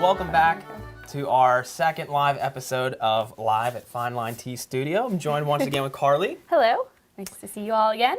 welcome back to our second live episode of Live at FineLine Tea Studio. I'm joined once again with Carly. Hello, nice to see you all again.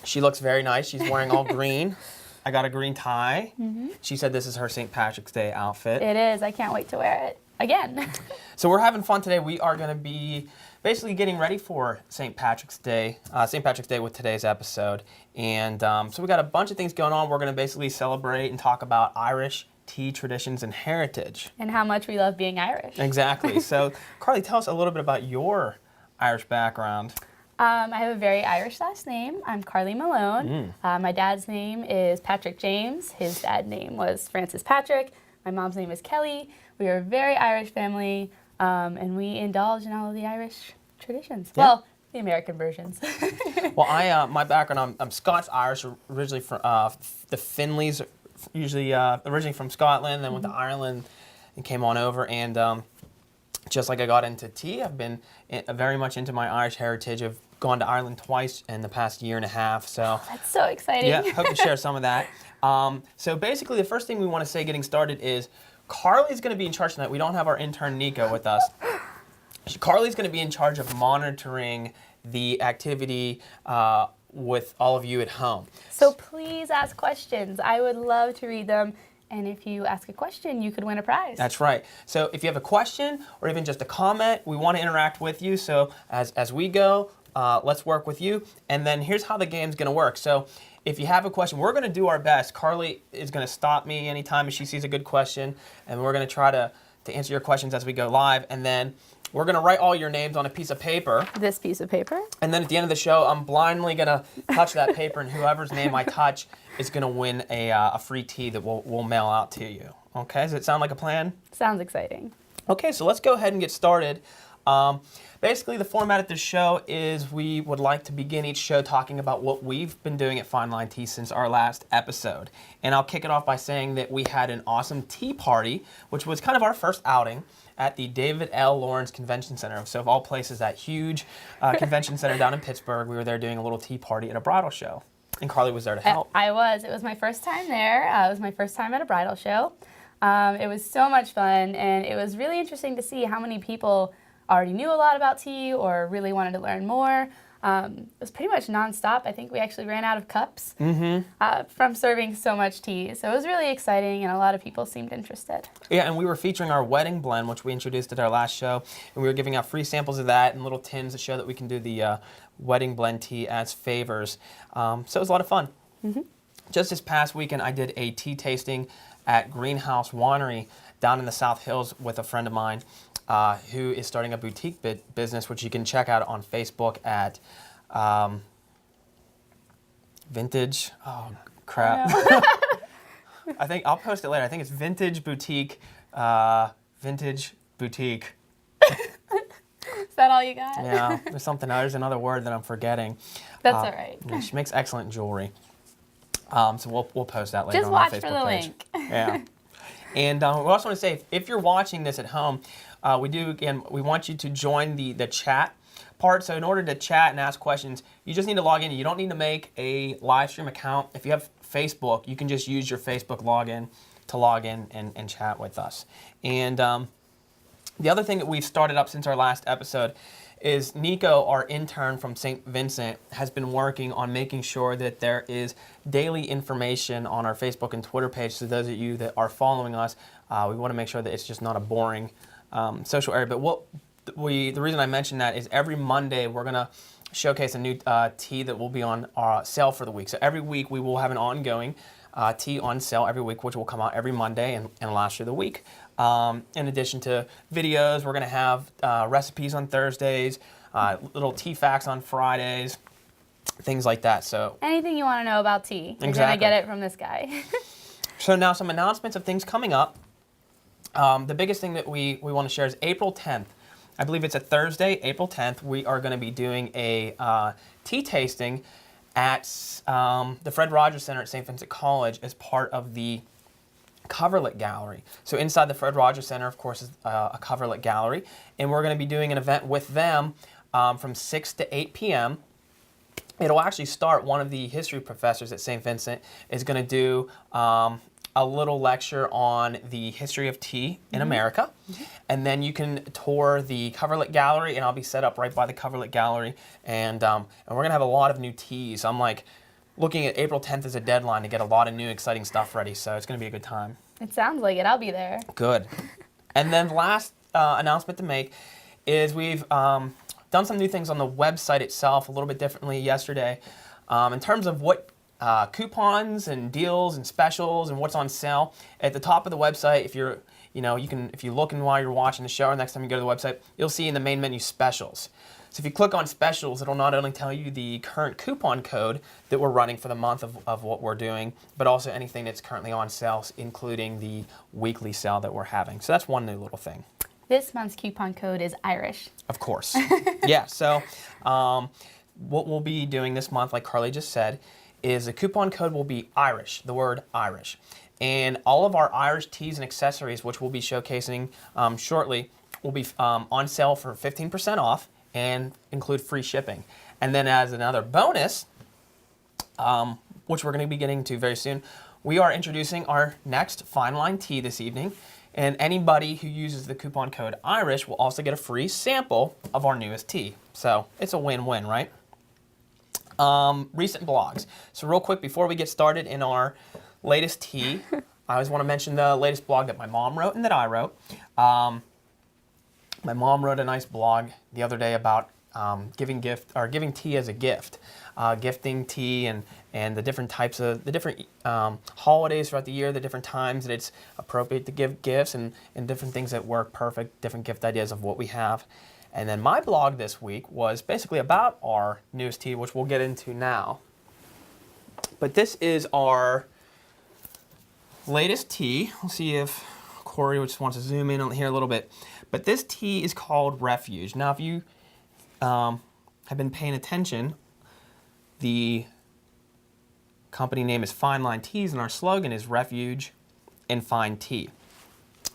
She looks very nice. She's wearing all green. I got a green tie. She said this is her St. Patrick's Day outfit. It is. I can't wait to wear it again. So we're having fun today. We are going to be basically getting ready for St. Patrick's Day with today's episode. And so we got a bunch of things going on. We're going to basically celebrate and talk about Irish tea traditions and heritage. And how much we love being Irish. Exactly. So Carly, tell us a little bit about your Irish background. I have a very Irish last name. I'm Carly Malone. My dad's name is Patrick James. His dad's name was Francis Patrick. My mom's name is Kelly. We are a very Irish family, and we indulge in all of the Irish traditions. Yeah. Well, the American versions. Well, my background, I'm Scots-Irish, originally from the Finleys, usually originally from Scotland, then went to Ireland and came on over. And just like I got into tea, I've been very much into my Irish heritage. I've gone to Ireland twice in the past year and a half. So That's so exciting. yeah, hope to share some of that. So basically, the first thing we want to say getting started is Carly's going to be in charge tonight. We don't have our intern Nico with us. Carly's going to be in charge of monitoring the activity with all of you at home. So please ask questions. I would love to read them. And if you ask a question, you could win a prize. That's right. So if you have a question or even just a comment, we want to interact with you. So as we go, let's work with you. And then here's how the game's going to work. So if you have a question, we're going to do our best. Carly is going to stop me anytime if she sees a good question. And we're going to try to answer your questions as we go live. And then we're going to write all your names on a piece of paper. This piece of paper. And then at the end of the show, I'm blindly going to touch that paper, and whoever's name I touch is going to win a free tea that we'll mail out to you. Okay, does it sound like a plan? Sounds exciting. Okay, so let's go ahead and get started. Basically, the format of this show is we would like to begin each show talking about what we've been doing at FineLine Tea since our last episode. And I'll kick it off by saying that we had an awesome tea party, which was kind of our first outing at the David L. Lawrence Convention Center. So of all places, that huge convention center down in Pittsburgh, we were there doing a little tea party at a bridal show. And Carly was there to help. I was. It was my first time there. It was my first time at a bridal show. It was so much fun, and it was really interesting to see how many people already knew a lot about tea or really wanted to learn more. It was pretty much nonstop. I think we actually ran out of cups from serving so much tea. So it was really exciting, and a lot of people seemed interested. Yeah, and we were featuring our wedding blend, which we introduced at our last show. And we were giving out free samples of that and little tins to show that we can do the wedding blend tea as favors. So it was a lot of fun. Just this past weekend, I did a tea tasting at Greenhouse Winery down in the South Hills with a friend of mine who is starting a boutique business, which you can check out on Facebook at Vintage. Oh, crap. I think I'll post it later. I think it's Vintage Boutique. Vintage Boutique. Is that all you got? Yeah, there's another word that I'm forgetting. That's all right. Yeah, she makes excellent jewelry. So we'll post that later Just on our watch Facebook for the page. link. Yeah. And we also want to say, if you're watching this at home, we want you to join the chat part. So in order to chat and ask questions, you just need to log in. You don't need to make a live stream account. If you have Facebook, you can just use your Facebook login to log in and chat with us. And the other thing that we've started up since our last episode is Nico, our intern from St. Vincent, has been working on making sure that there is daily information on our Facebook and Twitter page. So those of you that are following us, we want to make sure that it's just not a boring social area. But the reason I mentioned that is every Monday we're going to showcase a new tea that will be on sale for the week. So every week we will have an ongoing tea on sale every week, which will come out every Monday and last through the week. In addition to videos, we're going to have recipes on Thursdays, little tea facts on Fridays, things like that. So anything you want to know about tea, you're Exactly. going to get it from this guy. So now some announcements of things coming up. The biggest thing that we want to share is April 10th. I believe it's a Thursday, April 10th. We are going to be doing a tea tasting at the Fred Rogers Center at St. Vincent College as part of the coverlet gallery. So inside the Fred Rogers Center, of course, is a coverlet gallery, and we're going to be doing an event with them from 6 to 8 p.m. It'll actually start, one of the history professors at St. Vincent is going to do a little lecture on the history of tea in America. And then you can tour the coverlet gallery, and I'll be set up right by the coverlet gallery. And we're going to have a lot of new teas. I'm like looking at April 10th as a deadline to get a lot of new exciting stuff ready. So it's going to be a good time. It sounds like it. I'll be there. Good. And then last announcement to make is we've done some new things on the website itself a little bit differently yesterday in terms of what coupons and deals and specials and what's on sale. At the top of the website, if you're, if you look in while you're watching the show or next time you go to the website, you'll see in the main menu specials. So if you click on specials, it'll not only tell you the current coupon code that we're running for the month of what we're doing, but also anything that's currently on sale, including the weekly sale that we're having. So that's one new little thing. This month's coupon code is Irish. Of course. Yeah, so what we'll be doing this month, like Carly just said, is the coupon code will be Irish, the word Irish. And all of our Irish teas and accessories, which we'll be showcasing shortly, will be on sale for 15% off and include free shipping. And then as another bonus, which we're going to be getting to very soon, we are introducing our next FineLine tea this evening. And anybody who uses the coupon code Irish will also get a free sample of our newest tea. So it's a win-win, right? Recent blogs. So real quick, before we get started in our latest tea, I always want to mention the latest blog that my mom wrote and that I wrote. My mom wrote a nice blog the other day about giving tea as a gift, gifting tea and the different types of holidays throughout the year, the different times that it's appropriate to give gifts and different things that work perfect, different gift ideas of what we have. And then my blog this week was basically about our newest tea, which we'll get into now. But this is our latest tea. We'll see if Corey just wants to zoom in on here a little bit. But this tea is called Refuge. Now, if you have been paying attention, the company name is FineLine Teas, and our slogan is Refuge and Fine Tea.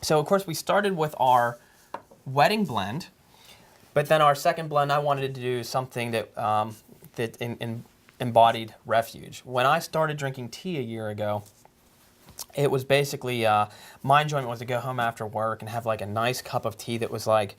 So, of course, we started with our wedding blend, but then our second blend, I wanted to do something that embodied refuge. When I started drinking tea a year ago, it was basically, my enjoyment was to go home after work and have like a nice cup of tea that was like,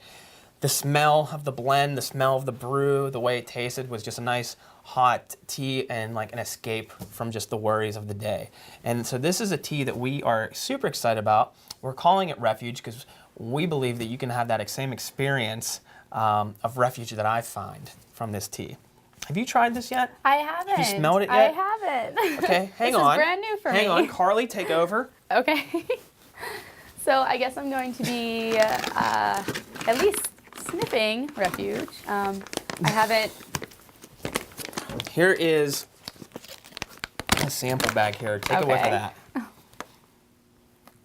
the smell of the blend, the smell of the brew, the way it tasted was just a nice hot tea and like an escape from just the worries of the day. And so this is a tea that we are super excited about. We're calling it Refuge because we believe that you can have that same experience of refuge that I find from this tea. Have you tried this yet? I haven't. Have you smelled it yet? I haven't. Okay, hang on. This is brand new for me. Hang on, Carly, take over. Okay. So I guess I'm going to be at least sniffing Refuge. I haven't. Here is a sample bag here. Take a whiff of that.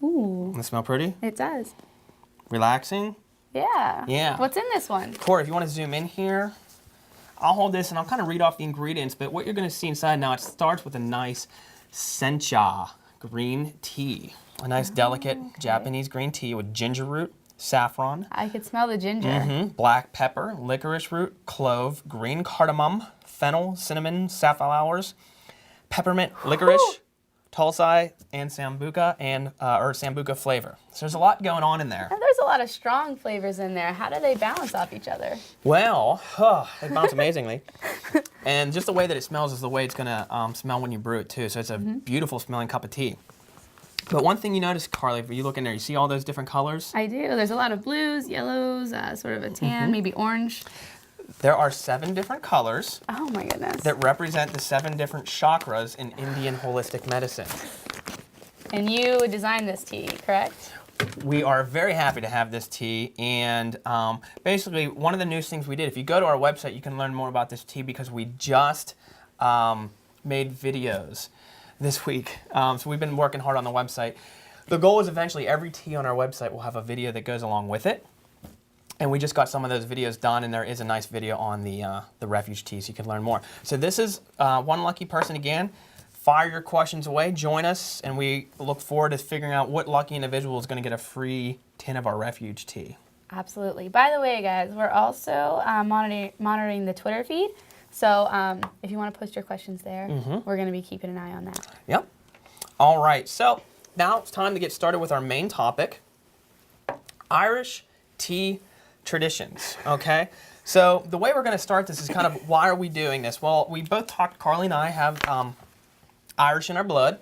Ooh. Does it smell pretty? It does. Relaxing? Yeah. Yeah. What's in this one? Corey, if you want to zoom in here, I'll hold this and I'll kind of read off the ingredients, but what you're going to see inside now, it starts with a nice sencha green tea. A nice delicate Japanese green tea with ginger root, saffron. I could smell the ginger. Black pepper, licorice root, clove, green cardamom, fennel, cinnamon, safflowers, peppermint, licorice, tulsi, and sambuca or sambuca flavor. So there's a lot going on in there. And there's a lot of strong flavors in there. How do they balance off each other? Well, they bounce amazingly. And just the way that it smells is the way it's going to smell when you brew it too. So it's a beautiful smelling cup of tea. But one thing you notice, Carly, if you look in there, you see all those different colors? I do. There's a lot of blues, yellows, sort of a tan, maybe orange. There are 7 different colors. Oh my goodness. That represent the 7 different chakras in Indian holistic medicine. And you designed this tea, correct? We are very happy to have this tea, and basically one of the newest things we did, if you go to our website, you can learn more about this tea because we just made videos this week. So we've been working hard on the website. The goal is eventually every tea on our website will have a video that goes along with it. And we just got some of those videos done, and there is a nice video on the Refuge Tea, so you can learn more. So this is one lucky person again. Fire your questions away, join us, and we look forward to figuring out what lucky individual is going to get a free tin of our Refuge Tea. Absolutely. By the way, guys, we're also monitoring the Twitter feed. So if you want to post your questions there, we're going to be keeping an eye on that. Yep. All right. So now it's time to get started with our main topic, Irish tea traditions, okay? So the way we're going to start this is kind of, why are we doing this? Well, we both talked, Carly and I have Irish in our blood.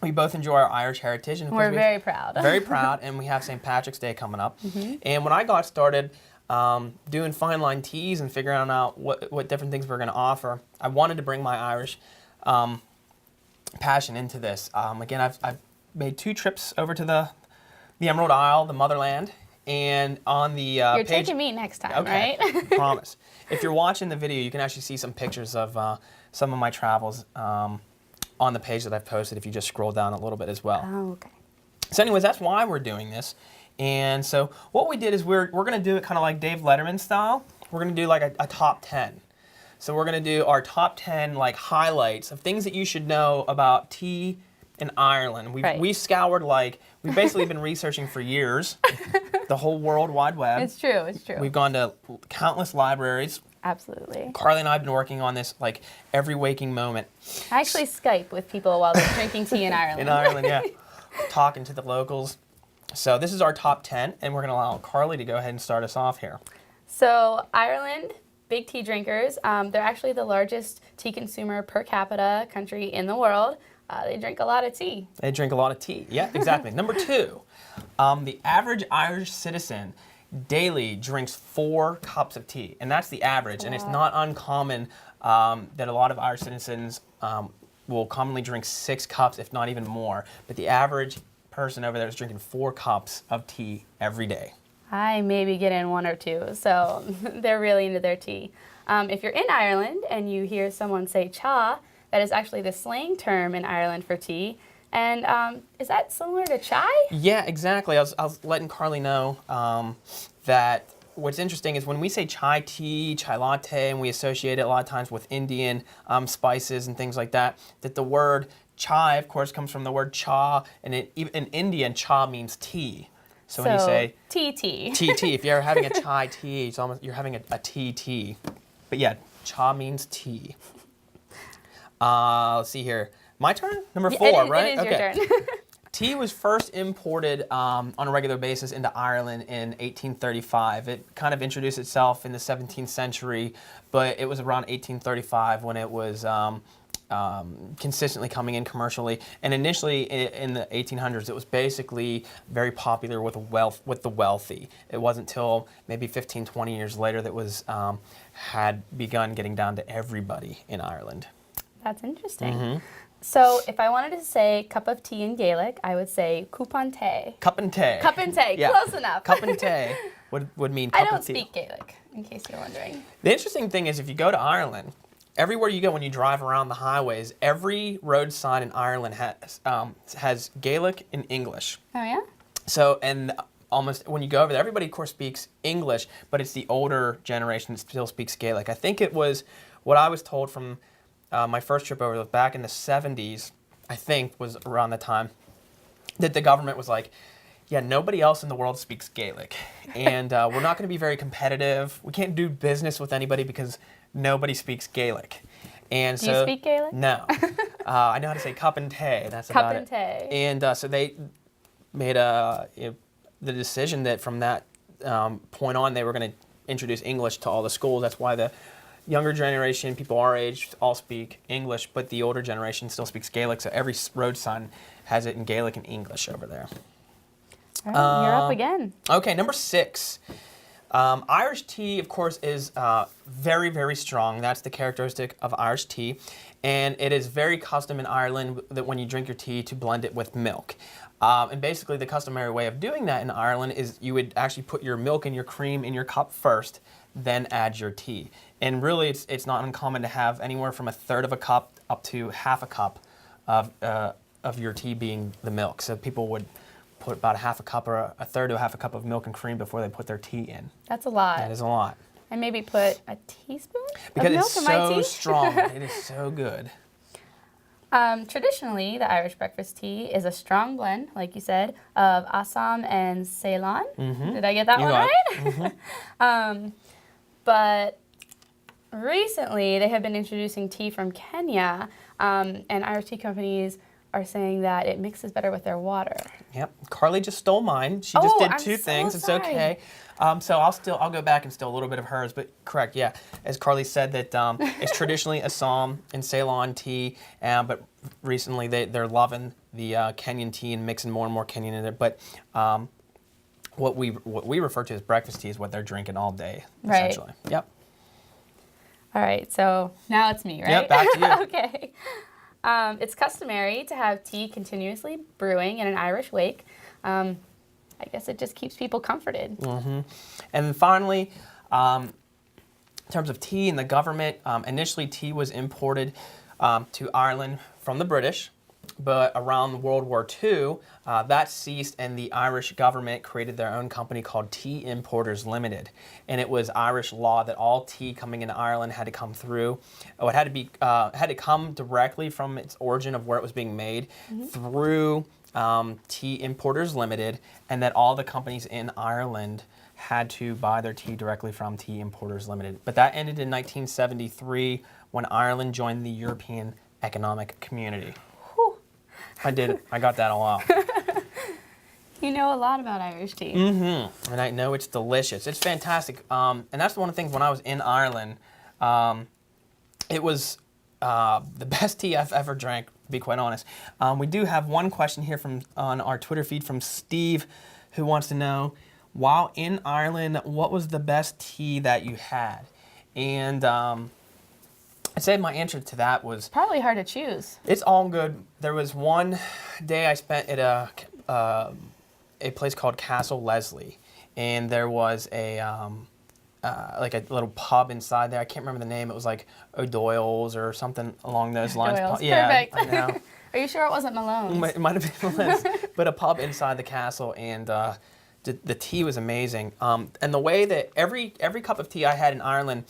We both enjoy our Irish heritage. And of course We're very proud. Very proud, and we have St. Patrick's Day coming up. And when I got started doing FineLine teas and figuring out what different things we're going to offer, I wanted to bring my Irish passion into this. Again, I've made 2 trips over to the Emerald Isle, the motherland, and on the You're page... taking me next time, Okay, right? promise. If you're watching the video, you can actually see some pictures of some of my travels on the page that I've posted if you just scroll down a little bit as well. Oh, okay. So anyways, that's why we're doing this. And so what we did is we're going to do it kind of like Dave Letterman style. We're going to do like a top 10. So we're going to do our top 10 like highlights of things that you should know about tea in Ireland. We've scoured we've basically been researching for years, the whole World Wide Web. It's true, it's true. We've gone to countless libraries. Absolutely. Carly and I have been working on this like every waking moment. I actually Skype with people while they're drinking tea in Ireland. In Ireland, yeah. Talking to the locals. So this is our top 10, and we're going to allow Carly to go ahead and start us off here. So Ireland, big tea drinkers. They're actually the largest tea consumer per capita country in the world. They drink a lot of tea. They drink a lot of tea. Yeah, exactly. Number 2, the average Irish citizen daily drinks 4 cups of tea, and that's the average. And it's not uncommon that a lot of Irish citizens will commonly drink 6 cups, if not even more. But the average person over there is drinking 4 cups of tea every day. I maybe get in 1 or 2, so they're really into their tea. If you're in Ireland and you hear someone say cha, that is actually the slang term in Ireland for tea. And is that similar to chai? Yeah, exactly. I was letting Carly know that what's interesting is when we say chai tea, chai latte, and we associate it a lot of times with Indian spices and things like that, that the word chai, of course, comes from the word cha, and in Indian, cha means tea. So when you say tea, tea, if you're having a chai tea, it's almost you're having a tea. But yeah, cha means tea. Let's see here. My turn? Number 4, right? It is your turn. Tea was first imported on a regular basis into Ireland in 1835. It kind of introduced itself in the 17th century, but it was around 1835 when it was consistently coming in commercially. And initially in the 1800s, it was basically very popular with the wealthy. It wasn't until maybe 15, 20 years later that was had begun getting down to everybody in Ireland. That's interesting. So if I wanted to say cup of tea in Gaelic, I would say cúpan té. Cup and tea. Cup and té, Yeah. close enough. Cup and tea would mean cup I don't of tea. speak Gaelic, in case you're wondering. The interesting thing is if you go to Ireland, everywhere you go when you drive around the highways, every road sign in Ireland has Gaelic and English. Oh, yeah? So, and almost when you go over there, everybody of course speaks English, but it's the older generation that still speaks Gaelic. I think it was what I was told from my first trip over back in the 70s, I think was around the time, that the government was like, yeah, nobody else in the world speaks Gaelic. And we're not going to be very competitive. We can't do business with anybody because nobody speaks Gaelic. And Do you speak Gaelic? No. I know how to say cup and tay. That's Cup about and it. té. And so they made the decision that from that point on, they were going to introduce English to all the schools. That's why the younger generation, people our age, all speak English, but the older generation still speaks Gaelic. So every road sign has it in Gaelic and English over there. All right, you're up again. Okay, number 6. Irish tea, of course, is very, very strong. That's the characteristic of Irish tea. And it is very custom in Ireland that when you drink your tea to blend it with milk. And basically the customary way of doing that in Ireland is you would actually put your milk and your cream in your cup first, then add your tea. And really it's not uncommon to have anywhere from 1/3 of a cup up to 1/2 a cup of your tea being the milk. So people would put about 1/2 a cup or 1/3 to 1/2 a cup of milk and cream before they put their tea in. That's a lot. That is a lot. And maybe put a teaspoon Because of milk it's in my so tea. strong. It is so good. Traditionally, the Irish breakfast tea is a strong blend, like you said, of Assam and Ceylon. Did I get that one right? But recently, they have been introducing tea from Kenya, and Irish tea companies are saying that it mixes better with their water. Yep. Carly just stole mine. She just did I'm two so things. It's sorry. okay. So I'll go back and steal a little bit of hers, but correct, yeah. As Carly said, that it's traditionally Assam and Ceylon tea, but recently they're loving the Kenyan tea and mixing more and more Kenyan in it. But what we refer to as breakfast tea is what they're drinking all day, Right. essentially. Yep. All right, so now it's me, right? Yep, back to you. Okay. It's customary to have tea continuously brewing in an Irish wake. I guess it just keeps people comforted. And then finally, in terms of tea and the government, initially tea was imported to Ireland from the British, but around World War II, that ceased and the Irish government created their own company called Tea Importers Limited. And it was Irish law that all tea coming into Ireland had to come through, it had to come directly from its origin of where it was being made through Tea Importers Limited, and that all the companies in Ireland had to buy their tea directly from Tea Importers Limited. But that ended in 1973 when Ireland joined the European Economic Community. Whew. I did it. I got that all out. You know a lot about Irish tea. And I know it's delicious. It's fantastic. And that's one of the things when I was in Ireland, it was the best tea I've ever drank, to be quite honest. We do have one question here on our Twitter feed from Steve, who wants to know, while in Ireland, what was the best tea that you had? And I'd say my answer to that was... Probably hard to choose. It's all good. There was one day I spent at a place called Castle Leslie, and there was like a little pub inside there. I can't remember the name. It was like O'Doyle's or something along those lines. Doyle's. Yeah, Perfect. I know. Are you sure it wasn't Malone's? It might have been Malone's, but a pub inside the castle, and the tea was amazing. And the way that every cup of tea I had in Ireland,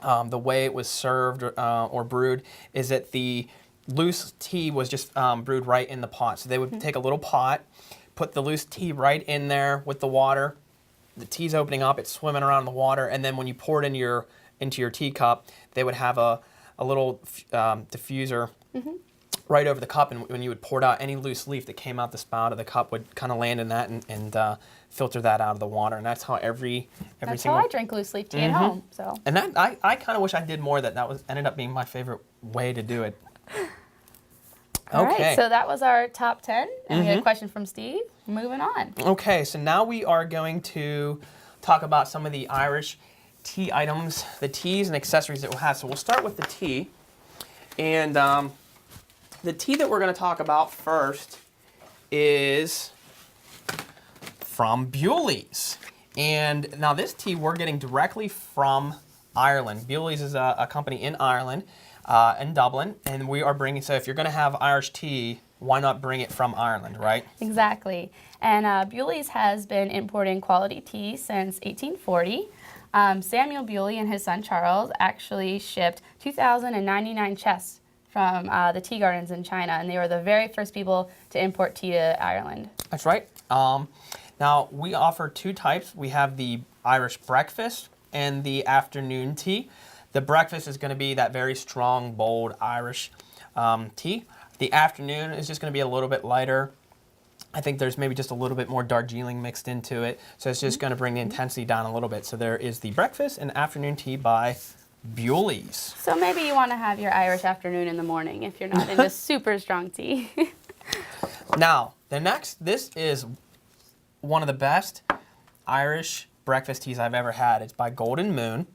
the way it was served or brewed is that the loose tea was just brewed right in the pot. So they would take a little pot, put the loose tea right in there with the water. The tea's opening up, it's swimming around in the water, and then when you pour it into your teacup, they would have a little diffuser right over the cup, and when you would pour it out, any loose leaf that came out the spout of the cup would kind of land in that and filter that out of the water, and that's how every That's single... how I drink loose leaf tea at home. So. And that I kind of wish I did more of that. That ended up being my favorite way to do it. All right, so that was our top 10, and we had a question from Steve. Moving on. Okay, so now we are going to talk about some of the Irish tea items, the teas and accessories that we'll have. So we'll start with the tea. And the tea that we're going to talk about first is from Bewley's. And now this tea we're getting directly from Ireland. Bewley's is a company in Ireland, in Dublin, and we are bringing, so if you're going to have Irish tea, why not bring it from Ireland, right? Exactly. And Bewley's has been importing quality tea since 1840. Samuel Bewley and his son Charles actually shipped 2,099 chests from the tea gardens in China, and they were the very first people to import tea to Ireland. That's right. Now, we offer two types. We have the Irish breakfast and the afternoon tea. The breakfast is going to be that very strong, bold Irish tea. The afternoon is just going to be a little bit lighter. I think there's maybe just a little bit more Darjeeling mixed into it. So it's just going to bring the intensity down a little bit. So there is the breakfast and afternoon tea by Bewley's. So maybe you want to have your Irish afternoon in the morning if you're not into super strong tea. Now, this is one of the best Irish breakfast teas I've ever had. It's by Golden Moon.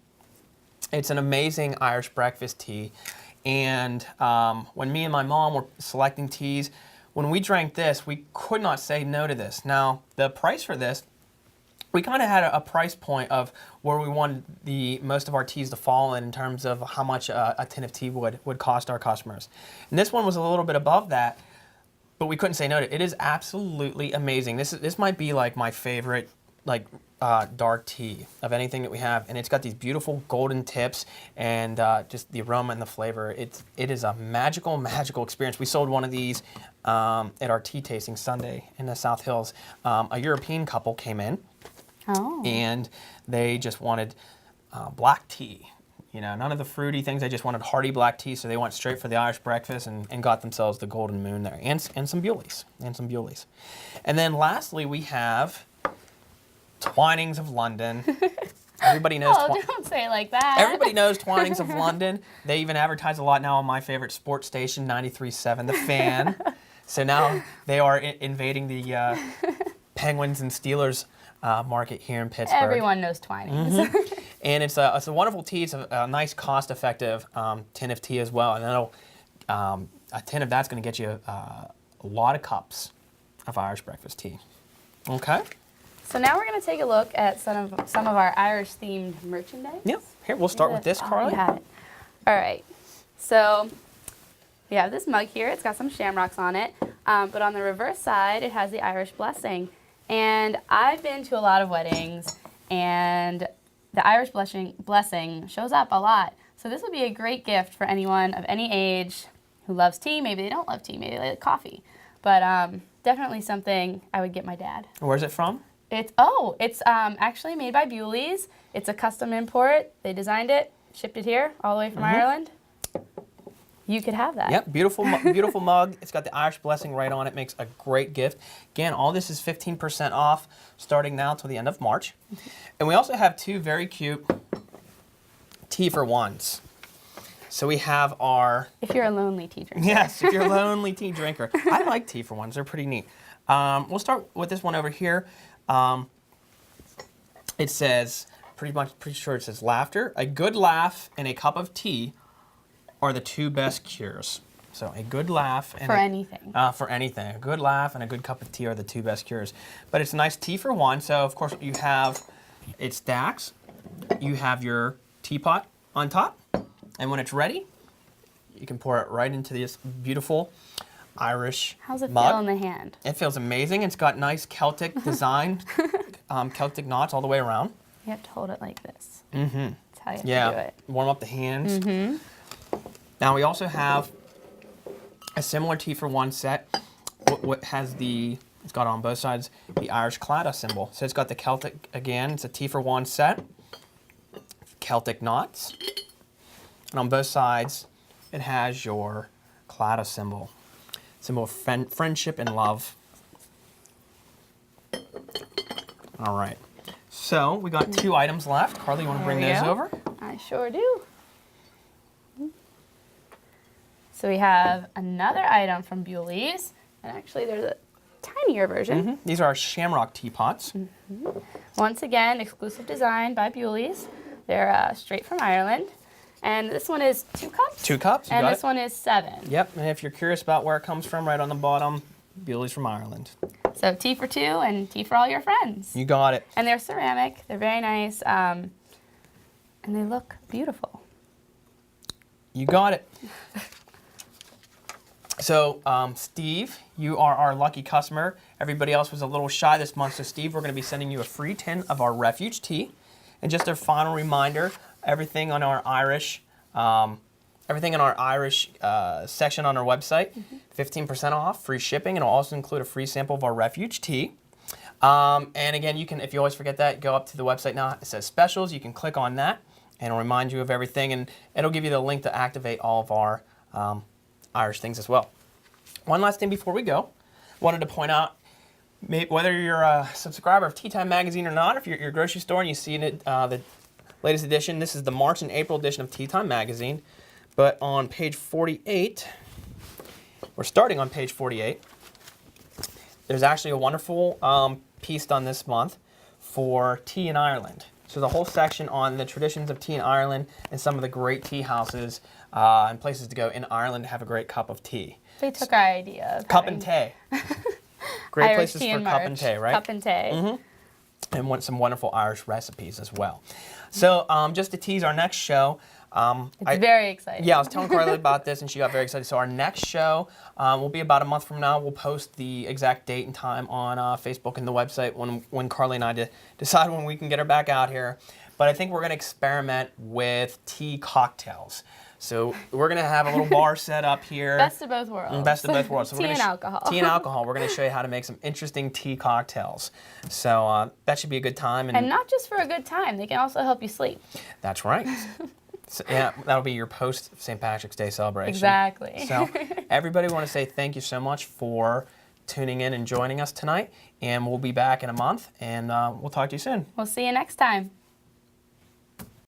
It's an amazing Irish breakfast tea. And when me and my mom were selecting teas, when we drank this, we could not say no to this. Now, the price for this, we kind of had a price point of where we wanted most of our teas to fall in terms of how much a tin of tea would cost our customers. And this one was a little bit above that, but we couldn't say no to it. It is absolutely amazing. This might be like my favorite dark tea of anything that we have, and it's got these beautiful golden tips and just the aroma and the flavor. It is a magical experience. We sold one of these at our tea tasting Sunday in the South Hills. A European couple came in, and they just wanted black tea. none of the fruity things. They just wanted hearty black tea, so they went straight for the Irish breakfast and got themselves the Golden Moon there, and some Bewleys, And then lastly, we have Twinings of London. Everybody knows. Oh, don't say it like that. Everybody knows Twinings of London. They even advertise a lot now on my favorite sports station, 93.7, The Fan. So now they are invading the Penguins and Steelers market here in Pittsburgh. Everyone knows Twinings. And it's a wonderful tea. It's a nice, cost-effective tin of tea as well. And that'll a tin of that's going to get you a lot of cups of Irish breakfast tea. Okay. So now we're going to take a look at some of our Irish-themed merchandise. Yeah. Here, we'll start with this, Carly. You have it. All right. So we have this mug here. It's got some shamrocks on it. But on the reverse side, it has the Irish blessing. And I've been to a lot of weddings, and the Irish blessing shows up a lot. So this would be a great gift for anyone of any age who loves tea. Maybe they don't love tea. Maybe they like coffee. But definitely something I would get my dad. Where's it from? It's actually made by Bewleys. It's a custom import. They designed it, shipped it here all the way from Ireland. You could have that. Yep, beautiful mug. It's got the Irish blessing right on it. Makes a great gift. Again, all this is 15% off starting now till the end of March. And we also have two very cute tea for ones. So we have our... If you're a lonely tea drinker. Yes, if you're a lonely tea drinker. I like tea for ones. They're pretty neat. We'll start with this one over here. It says, pretty sure it says laughter. A good laugh and a cup of tea are the two best cures. So a good laugh and anything. For anything. A good laugh and a good cup of tea are the two best cures. But it's a nice tea for one. So of course you have, it stacks. You have your teapot on top. And when it's ready, you can pour it right into this beautiful Irish How's it mug. feel in the hand? It feels amazing. It's got nice Celtic design, Celtic knots all the way around. You have to hold it like this. Mm-hmm. That's how you have to do it. Warm up the hands. Mm-hmm. Now we also have a similar tea for one set. What has it's got on both sides the Irish claddagh symbol. So it's got the Celtic again. It's a tea for one set. Celtic knots. And on both sides, it has your claddagh symbol. Symbol of friendship and love. All right. So we got two items left. Carly, you want to bring those over? I sure do. So we have another item from Bewleys. And actually, there's a tinier version. Mm-hmm. These are our shamrock teapots. Mm-hmm. Once again, exclusive design by Bewleys. They're straight from Ireland. And this one is 2 cups. 2 cups, you and got this one is 7. Yep, and if you're curious about where it comes from, right on the bottom, Bewleys from Ireland. So tea for 2 and tea for all your friends. You got it. And they're ceramic. They're very nice. And they look beautiful. You got it. So, Steve, you are our lucky customer. Everybody else was a little shy this month. So, Steve, we're going to be sending you a free tin of our Refuge Tea. And just a final reminder, everything on our Irish section on our website, 15% off, free shipping, and it'll also include a free sample of our Refuge Tea. And again, you can, if you always forget that, go up to the website now. It says specials. You can click on that, and it'll remind you of everything, and it'll give you the link to activate all of our Irish things as well. One last thing before we go, wanted to point out, whether you're a subscriber of Tea Time Magazine or not, if you're at your grocery store and you see it, the latest edition, this is the March and April edition of Tea Time Magazine. But on page 48, we're starting on page 48, there's actually a wonderful piece done this month for tea in Ireland. So the whole section on the traditions of tea in Ireland and some of the great tea houses and places to go in Ireland to have a great cup of tea. They took our idea of cup and tea. Great Irish places tea for cup and tea, right? Cup and tea. Mm-hmm. And some wonderful Irish recipes as well. So just to tease our next show. It's very exciting. Yeah, I was telling Carly about this and she got very excited. So our next show will be about a month from now. We'll post the exact date and time on Facebook and the website when Carly and I decide when we can get her back out here. But I think we're going to experiment with tea cocktails. So we're going to have a little bar set up here. Best of both worlds. Best of both worlds. So tea and alcohol. Tea and alcohol. We're going to show you how to make some interesting tea cocktails. So that should be a good time. And not just for a good time. They can also help you sleep. That's right. So, yeah, that'll be your post St. Patrick's Day celebration. Exactly. So everybody, want to say thank you so much for tuning in and joining us tonight. And we'll be back in a month, and we'll talk to you soon. We'll see you next time.